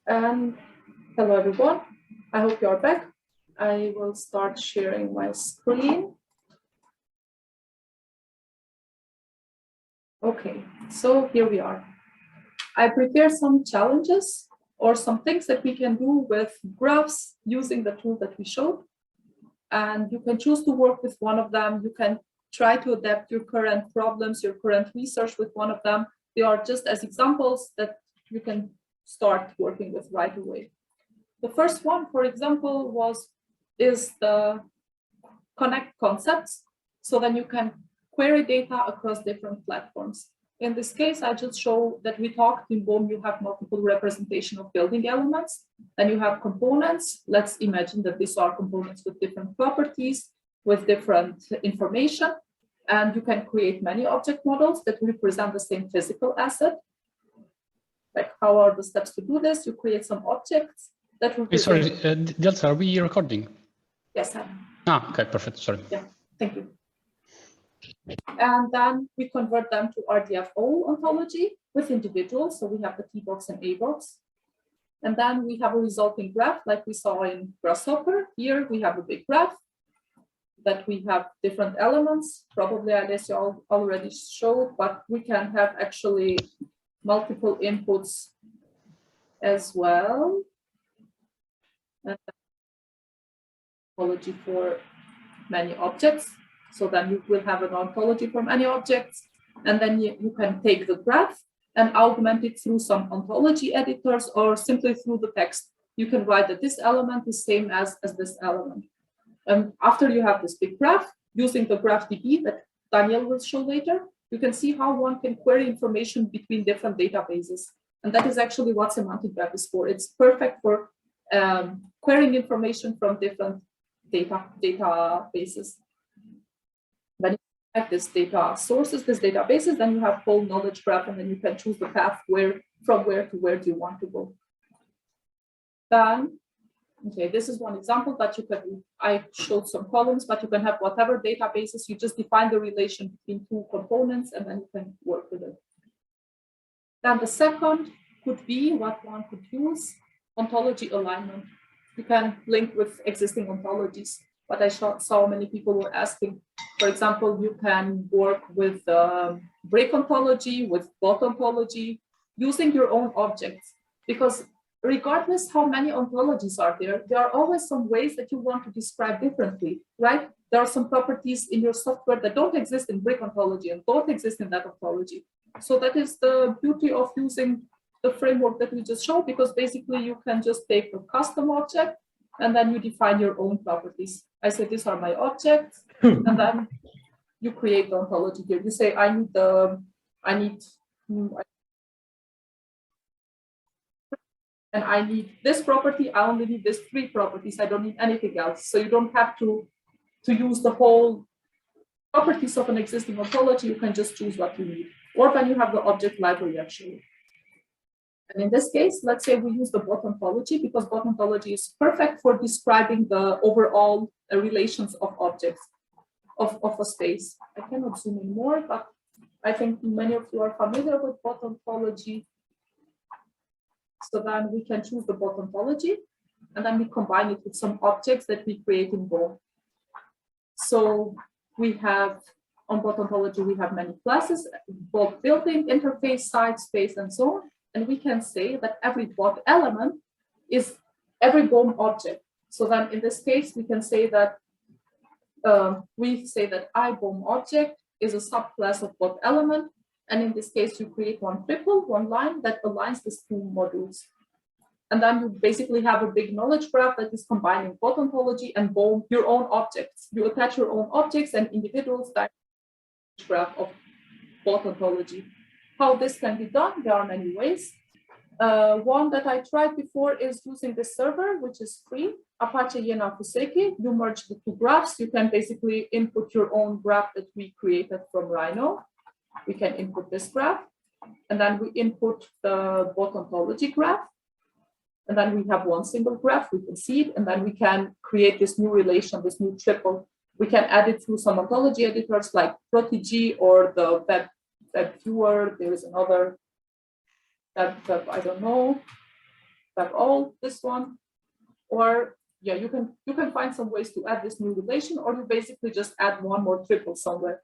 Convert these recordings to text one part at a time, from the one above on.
And hello, everyone. I hope you are back. I will start sharing my screen. Okay, so here we are. I prepared some challenges or some things that we can do with graphs using the tool that we showed. And you can choose to work with one of them. You can try to adapt your current problems, your current research with one of them. They are just as examples that you can start working with right away. The first one, for example, is the connect concepts. So then you can query data across different platforms. In this case, I just show that we talked in BOM, you have multiple representation of building elements. Then you have components. Let's imagine that these are components with different properties, with different information. And you can create many object models that represent the same physical asset. Like, how are the steps to do this? You create some objects that will. Sorry, Diellza, are we recording? Yes, I am. Okay, perfect. Sorry. Yeah, thank you. And then we convert them to RDFO ontology with individuals. So we have the T box and A box. And then we have a resulting graph like we saw in Grasshopper. Here we have a big graph that we have different elements. Probably Alessio already showed, but we can have actually multiple inputs as well. And ontology for many objects. So then you will have an ontology for many objects. And then you can take the graph and augment it through some ontology editors or simply through the text. You can write that this element is same as this element. And after you have this big graph, using the GraphDB that Daniel will show later, you can see how one can query information between different databases. And that is actually what semantic graph is for. It's perfect for querying information from different databases. Then you have this data sources, this databases, then you have whole knowledge graph, and then you can choose the path from where to where do you want to go. Then, okay, this is one example, but I showed some columns, but you can have whatever databases, you just define the relation between two components, and then you can work with it. Then the second could be what one could use, ontology alignment. You can link with existing ontologies. But I saw many people were asking, for example, you can work with brick ontology, with bot ontology, using your own objects. Because regardless how many ontologies are there are always some ways that you want to describe differently, right? There are some properties in your software that don't exist in brick ontology and don't exist in that ontology. So that is the beauty of using the framework that we just showed, because basically you can just take a custom object and then you define your own properties. I say, these are my objects, and then you create the ontology here. You say, and I need this property. I only need these 3 properties. I don't need anything else. So you don't have to use the whole properties of an existing ontology. You can just choose what you need. Or when you have the object library, actually. And in this case, let's say we use the bot ontology, because bot ontology is perfect for describing the overall relations of objects of a space. I cannot zoom in more, but I think many of you are familiar with bot ontology. So then we can choose the bot ontology, and then we combine it with some objects that we create in BOM. So we have, on bot ontology, we have many classes, both building, interface, site, space, and so on. And we can say that every bot element is every BOM object. So then in this case, we can say that iBOM object is a subclass of bot element. And in this case, you create one line that aligns these 2 modules. And then you basically have a big knowledge graph that is combining bot ontology and BOM, your own objects. You attach your own objects and individuals that graph of bot ontology. How this can be done, there are many ways. One that I tried before is using this server, which is free, Apache Yena Fuseki. You merge the 2 graphs. You can basically input your own graph that we created from Rhino. We can input this graph, and then we input the bot ontology graph. And then we have one single graph, we can see it, and then we can create this new relation, this new triple. We can add it through some ontology editors like Protege or the web viewer. There is another web, I don't know. have all this one, or yeah, you can find some ways to add this new relation, or you basically just add one more triple somewhere.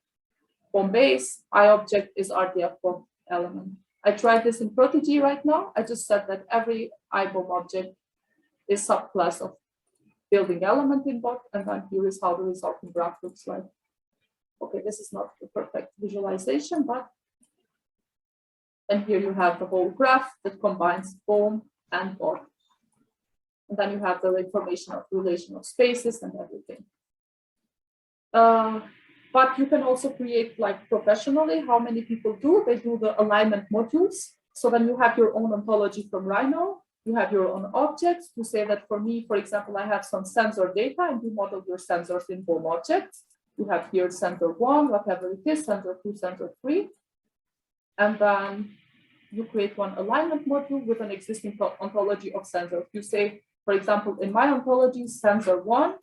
BOM base, iObject is RDF BOM element. I tried this in Protege right now. I just said that every iBOM object is subclass of building element in bot, and then here is how the resulting graph looks like. Okay, this is not the perfect visualization, but and here you have the whole graph that combines BOM and bot. And then you have the information of relation of spaces and everything. But you can also create, like professionally, how many people do. They do the alignment modules. So then you have your own ontology from Rhino. You have your own objects. You say that for me, for example, I have some sensor data, and you model your sensors in BOM objects. You have here sensor 1, whatever it is, sensor 2, sensor 3. And then you create one alignment module with an existing ontology of sensors. You say, for example, in my ontology, sensor 1,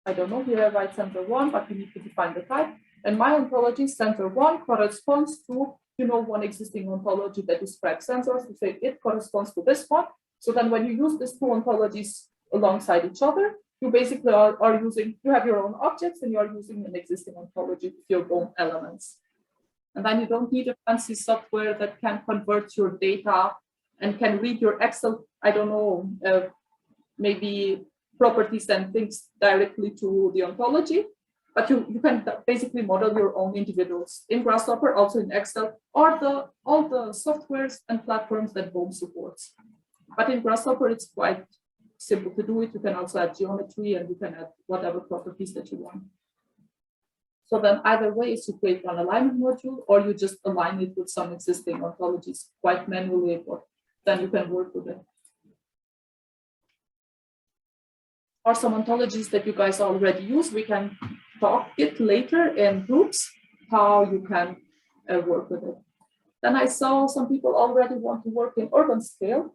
I don't know, here I write sensor 1, but you need to define the type. And my ontology, sensor 1, corresponds to, one existing ontology that describes sensors. You say it corresponds to this one. So then when you use these two ontologies alongside each other, you basically are using, you have your own objects and you are using an existing ontology with your own elements. And then you don't need a fancy software that can convert your data and can read your Excel, I don't know, maybe properties and things directly to the ontology, but you can basically model your own individuals in Grasshopper, also in Excel, or all the softwares and platforms that BOM supports. But in Grasshopper, it's quite simple to do it. You can also add geometry and you can add whatever properties that you want. So then either way is you create one alignment module, or you just align it with some existing ontologies quite manually, but then you can work with it. Or some ontologies that you guys already use. We can talk it later in groups, how you can work with it. Then I saw some people already want to work in urban scale.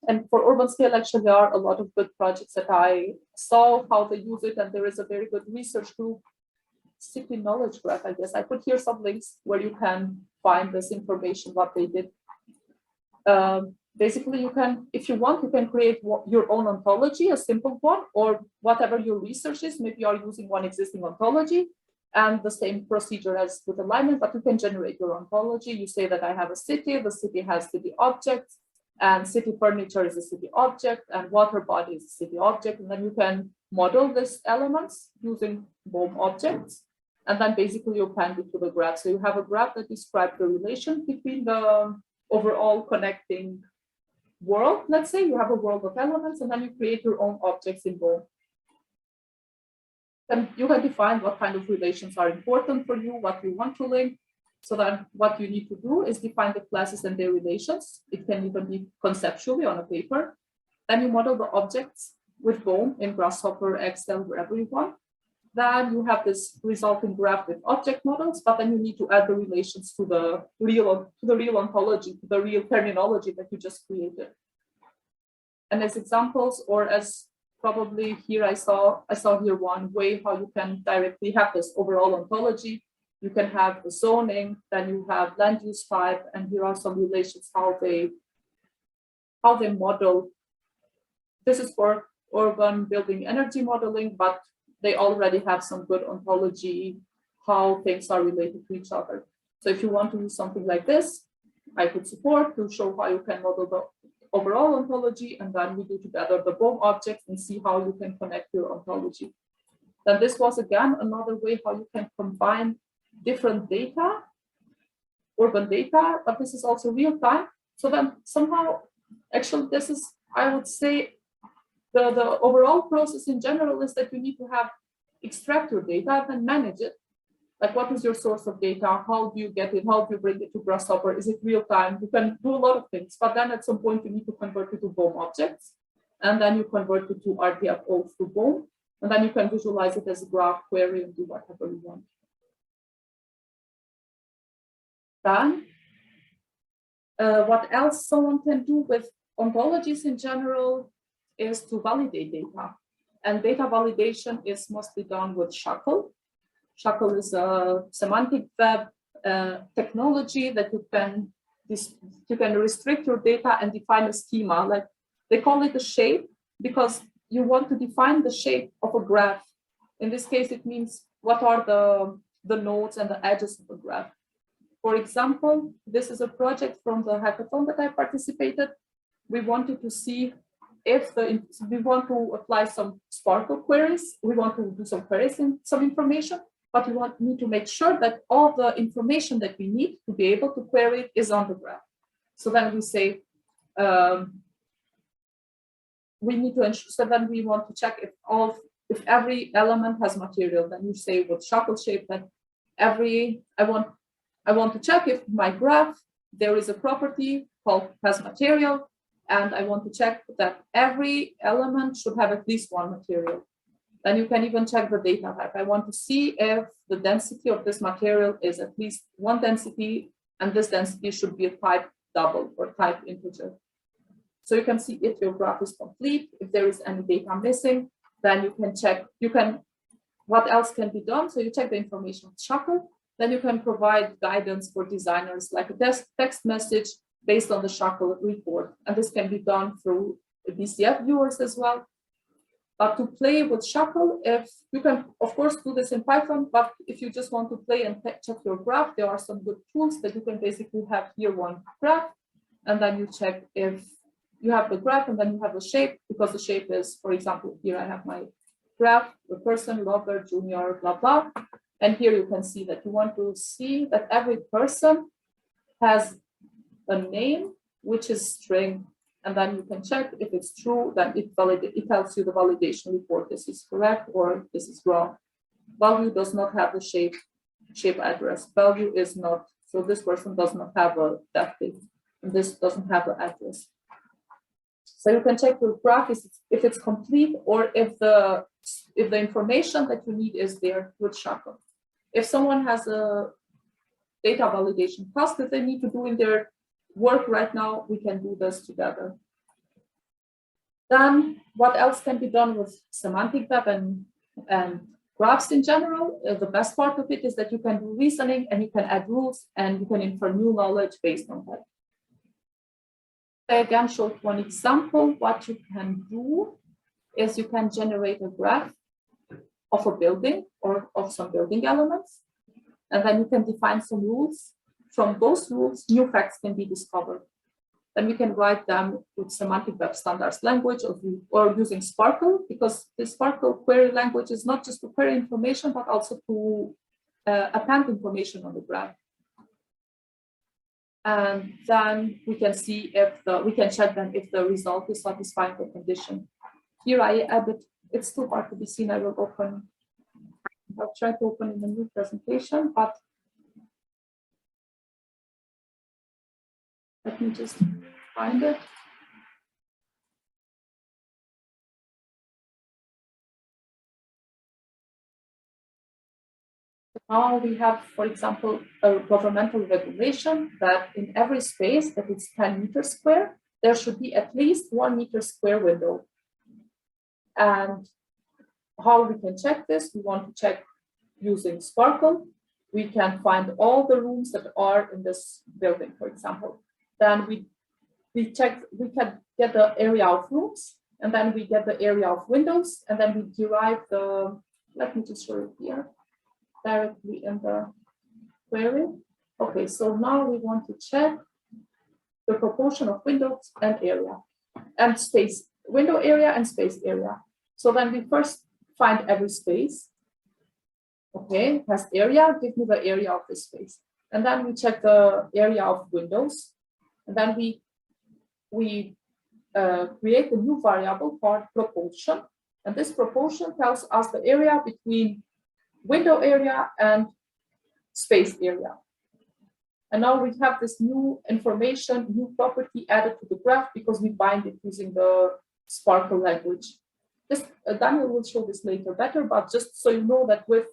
And for urban scale, actually, there are a lot of good projects that I saw how they use it. And there is a very good research group, City Knowledge Graph, I guess. I put here some links where you can find this information, what they did. Basically, you can, if you want, you can create your own ontology, a simple one, or whatever your research is. Maybe you are using one existing ontology and the same procedure as with alignment, but you can generate your ontology. You say that I have a city, the city has city objects, and city furniture is a city object, and water body is a city object. And then you can model these elements using BOM objects. And then basically you append it to the graph. So you have a graph that describes the relation between the overall connecting world. Let's say you have a world of elements, and then you create your own objects in BOM. Then you can define what kind of relations are important for you, what you want to link. So then what you need to do is define the classes and their relations. It can even be conceptually on a paper. Then you model the objects with BOM in Grasshopper, Excel, wherever you want. Then you have this resulting graph with object models, but then you need to add the relations to the real ontology, to the real terminology that you just created. And as examples, or as probably here I saw here one way how you can directly have this overall ontology. You can have the zoning, then you have land use type, and here are some relations how they model. This is for urban building energy modeling, but they already have some good ontology, how things are related to each other. So if you want to use something like this, I could support to show how you can model the overall ontology, and then we do together the BOM objects and see how you can connect your ontology. Then this was again another way how you can combine different data, urban data, but this is also real time. So then somehow, actually this is, I would say, the overall process in general is that you need to extract your data and manage it. Like, what is your source of data? How do you get it? How do you bring it to Grasshopper? Is it real time? You can do a lot of things, but then at some point you need to convert it to BOM objects, and then you convert it to RTFO through BOM, and then you can visualize it as a graph query and do whatever you want. Then, what else someone can do with ontologies in general is to validate data. And data validation is mostly done with Shackle. Shackle is a semantic web technology that you can you can restrict your data and define a schema. Like they call it a shape because you want to define the shape of a graph. In this case, it means what are the nodes and the edges of the graph. For example, this is a project from the hackathon that I participated. We wanted to see if we want to apply some Sparkle queries. We want to do some queries in some information, but we need to make sure that all the information that we need to be able to query it is on the graph. So then we say, we need to ensure, so then we want to check if every element has material. Then you say with shackle shape that I want to check if my graph, there is a property called has material, and I want to check that every element should have at least one material. Then you can even check the data type. I want to see if the density of this material is at least one density, and this density should be a type double or type integer. So you can see if your graph is complete, if there is any data missing, then you can check, what else can be done? So you check the information with Shackle, then you can provide guidance for designers like a text message based on the Shackle report. And this can be done through BCF viewers as well. But to play with Shackle, if you can, of course, do this in Python, but if you just want to play and check your graph, there are some good tools that you can basically have here one graph, and then you check if you have the graph and then you have the shape, because the shape is, for example, here I have my graph, the person, logger, junior, blah, blah. And here you can see that you want to see that every person has a name, which is string. And then you can check if it's true, then it tells you the validation report. This is correct or this is wrong. Value does not have the shape address. Value is not, so this person does not have a death date, and this doesn't have an address. So you can check your graph if it's complete or if the information that you need is there with Shackle. If someone has a data validation task that they need to do in their work right now, we can do this together. Then what else can be done with semantic web and graphs in general? The best part of it is that you can do reasoning and you can add rules and you can infer new knowledge based on that. I again showed one example. What you can do is you can generate a graph of a building or of some building elements, and then you can define some rules. From those rules, new facts can be discovered. Then we can write them with semantic web standards language or using Sparkle, because the Sparkle query language is not just to query information, but also to append information on the graph. And then we can see if we can check then if the result is satisfying the condition. Here I added, it's too hard to be seen. I'll try to open in a new presentation, but let me just find it. Now we have, for example, a governmental regulation that in every space that is 10 meters square, there should be at least 1 meter square window. And how we can check this? We want to check using Sparkle. We can find all the rooms that are in this building, for example. Then we can get the area of rooms, and then we get the area of windows, and then we derive the, let me just show it here, directly in the query. Okay, so now we want to check the proportion of windows and area and space, window area and space area. So then we first find every space. Okay, has area, give me the area of this space. And then we check the area of windows. And then we create a new variable called proportion. And this proportion tells us the area between window area and space area. And now we have this new information, new property added to the graph because we bind it using the Sparkle language. This, Daniel will show this later better, but just so you know that with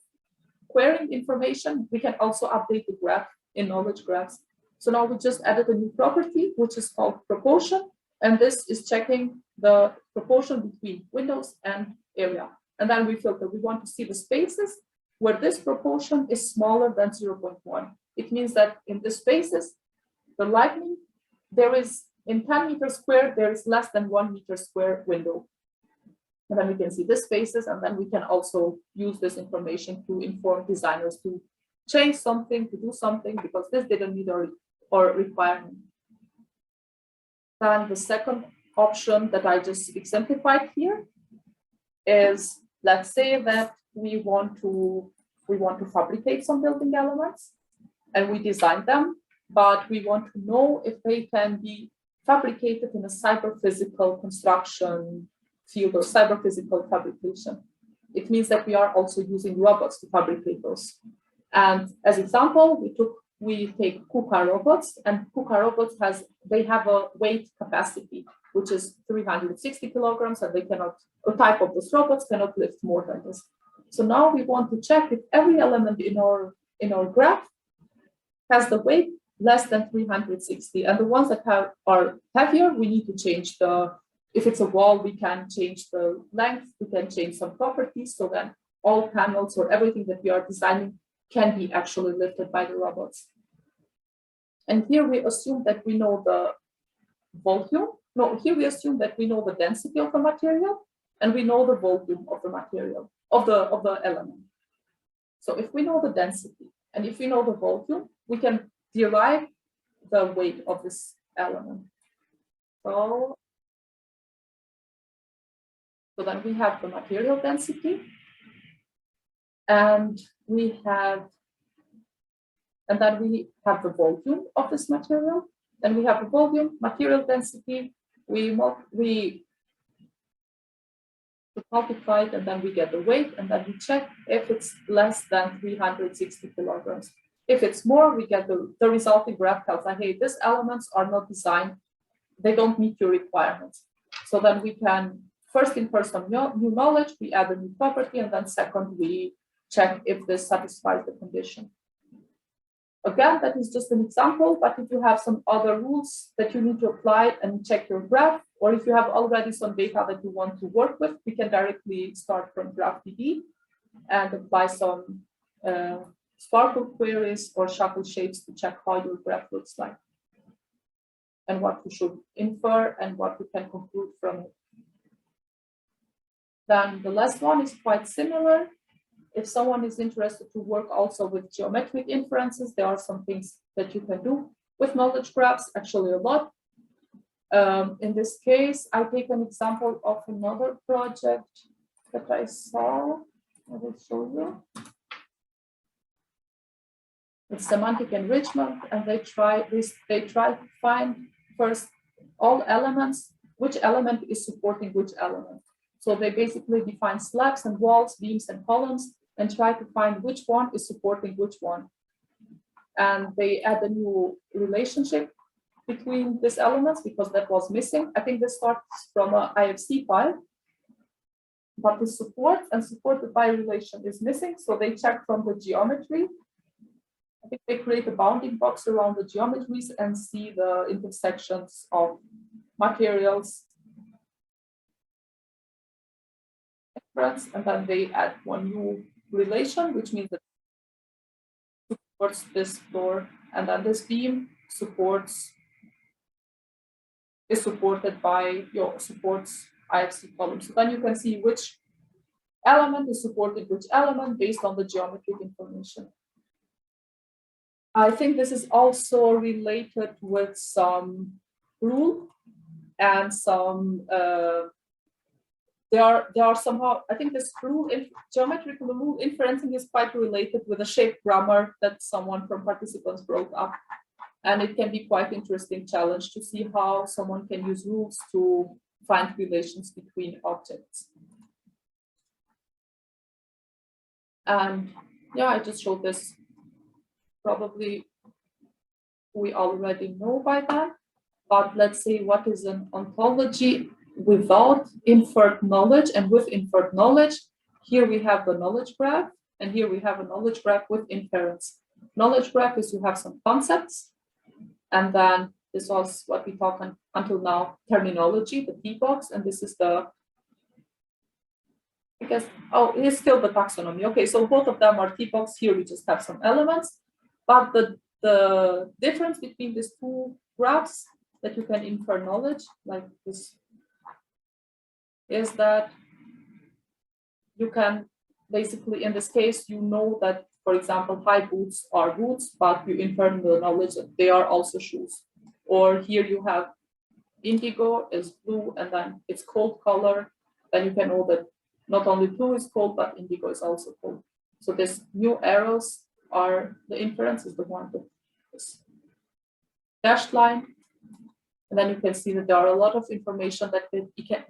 querying information, we can also update the graph in knowledge graphs. So now we just added a new property, which is called proportion. And this is checking the proportion between windows and area. And then we filter, we want to see the spaces where this proportion is smaller than 0.1. It means that in the spaces, the lightning, there is in 10 meters square, there is less than 1 meter square window. And then we can see the spaces, and then we can also use this information to inform designers to change something, to do something, because this didn't meet our requirement. Then the second option that I just exemplified here is, let's say that we want to fabricate some building elements and we design them, but we want to know if they can be fabricated in a cyber-physical construction field or cyber-physical fabrication. It means that we are also using robots to fabricate those. And as example, we take KUKA robots, and KUKA robots they have a weight capacity, which is 360 kilograms, and they cannot, a type of those robots cannot lift more than this. So now we want to check if every element in our graph has the weight less than 360, and the ones that are heavier, we need to change if it's a wall, we can change the length, we can change some properties, so that all panels or everything that we are designing can be actually lifted by the robots. And here we assume that we know the volume. No, here we assume that we know the density of the material and we know the volume of the material, of the element. So if we know the density and if we know the volume, we can derive the weight of this element. So then we have the material density, and then we have the volume of this material. Then we have the volume, material density, we multiply it, and then we get the weight, and then we check if it's less than 360 kilograms. If it's more, we get the resulting graph tells us, hey, these elements are not designed, they don't meet your requirements. So then we can first infer some new knowledge, we add a new property, and then second, we check if this satisfies the condition. Again, that is just an example, but if you have some other rules that you need to apply and check your graph, or if you have already some data that you want to work with, we can directly start from GraphDB and apply some Sparkle queries or shuffle shapes to check how your graph looks like and what you should infer and what you can conclude from it. Then the last one is quite similar. If someone is interested to work also with geometric inferences, there are some things that you can do with knowledge graphs, actually a lot. In this case, I take an example of another project that I saw. I will show you. It's semantic enrichment, and they try to find first all elements, which element is supporting which element. So they basically define slabs and walls, beams and columns, and try to find which one is supporting which one. And they add a new relationship between these elements because that was missing. I think this starts from an IFC file, but the support and supported by relation is missing. So they check from the geometry. I think they create a bounding box around the geometries and see the intersections of materials. And then they add one new relation, which means that it supports this floor, and then this beam is supported by supports IFC column. So then you can see which element is supported which element based on the geometric information. I think this is also related with some rule and some there are somehow, I think this rule, geometrical rule inferencing is quite related with a shape grammar that someone from participants brought up. And it can be quite interesting challenge to see how someone can use rules to find relations between objects. And yeah, I just showed this. Probably we already know by that, but let's see what is an ontology without inferred knowledge and with inferred knowledge. Here we have the knowledge graph, and here we have a knowledge graph with inference. Knowledge graph is you have some concepts, and then this was what we talked until now, terminology, the T box, and this is the, I guess, oh, it is still the taxonomy. Okay, so both of them are T box. Here we just have some elements, but the the difference between these two graphs that you can infer knowledge, like this, is that you can basically, in this case, you know that, for example, high boots are boots, but you infer the knowledge that they are also shoes. Or here you have indigo is blue, and then it's cold color. Then you can know that not only blue is cold, but indigo is also cold. So these new arrows are the inference is the one with this dashed line. And then you can see that there are a lot of information that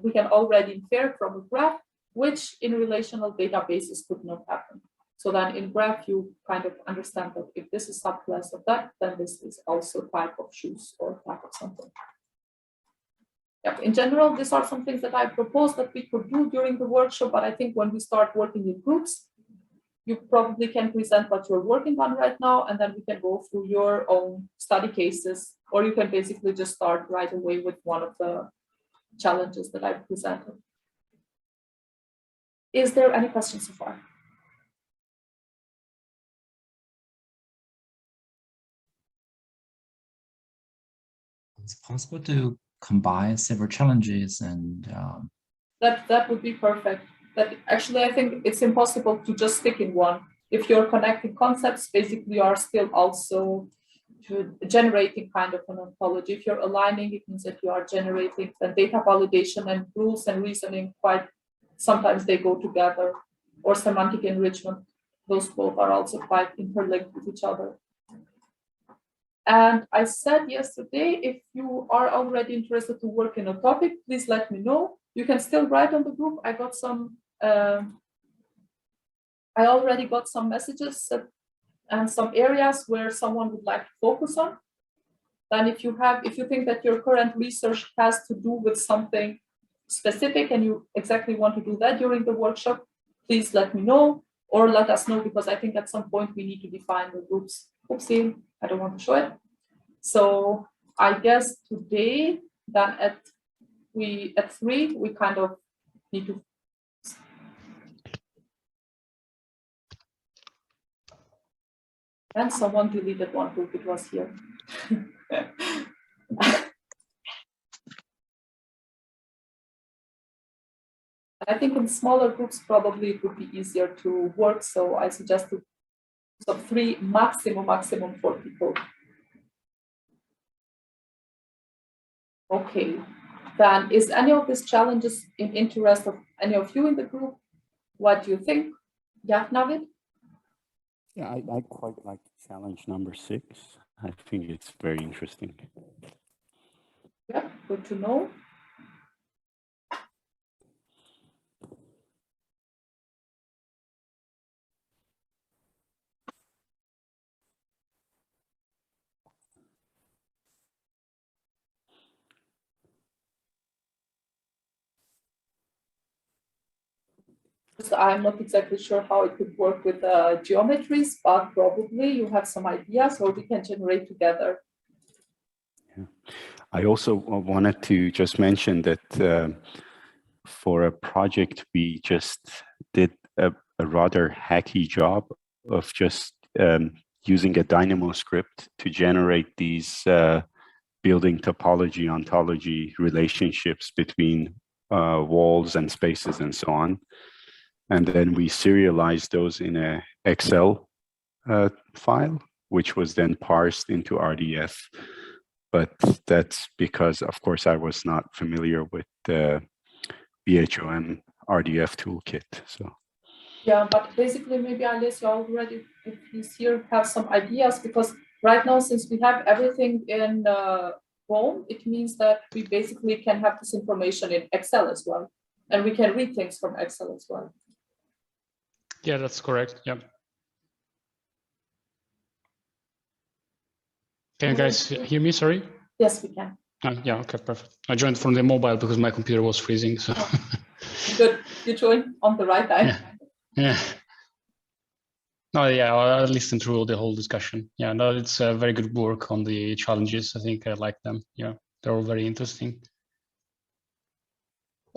we can already infer from a graph, which in relational databases could not happen. So then in graph, you kind of understand that if this is subclass of that, then this is also type of shoes or type of something. Yeah, in general, these are some things that I proposed that we could do during the workshop, but I think when we start working in groups, you probably can present what you're working on right now, and then we can go through your own study cases, or you can basically just start right away with one of the challenges that I presented. Is there any questions so far? It's possible to combine several challenges and that would be perfect. That actually, I think it's impossible to just stick in one. If you're connecting concepts, basically you are still also generating kind of an ontology. If you're aligning, it means that you are generating the data validation, and rules and reasoning quite sometimes they go together, or semantic enrichment. Those both are also quite interlinked with each other. And I said yesterday, if you are already interested to work in a topic, please let me know. You can still write on the group. I got some, I already got some messages and some areas where someone would like to focus on. Then if you think that your current research has to do with something specific and you exactly want to do that during the workshop, please let me know or let us know, because I think at some point we need to define the groups. Oopsie, I don't want to show it. So I guess today, then at 3, we kind of need to. And someone deleted one group, it was here. I think in smaller groups, probably it would be easier to work. So I suggest 3, maximum 4 people. Okay, then is any of these challenges in interest of any of you in the group? What do you think? Yeah, Navid? Yeah, I quite like challenge number 6. I think it's very interesting. Yeah, good to know. So I'm not exactly sure how it could work with geometries, but probably you have some ideas, or we can generate together. Yeah. I also wanted to just mention that for a project, we just did a rather hacky job of just using a Dynamo script to generate these building topology, ontology relationships between walls and spaces and so on. And then we serialized those in an Excel file, which was then parsed into RDF. But that's because, of course, I was not familiar with the BHOM RDF toolkit. So yeah, but basically maybe Alessio already, if he's here, have some ideas, because right now, since we have everything in Chrome, it means that we basically can have this information in Excel as well, and we can read things from Excel as well. Yeah, that's correct. Yeah. Can you guys hear me? Sorry. Yes, we can. Yeah. Okay. Perfect. I joined from the mobile because my computer was freezing. So. Oh, good. You joined on the right time. Yeah. No, yeah. I listened through the whole discussion. Yeah. No, it's very good work on the challenges. I think I like them. Yeah, they're all very interesting.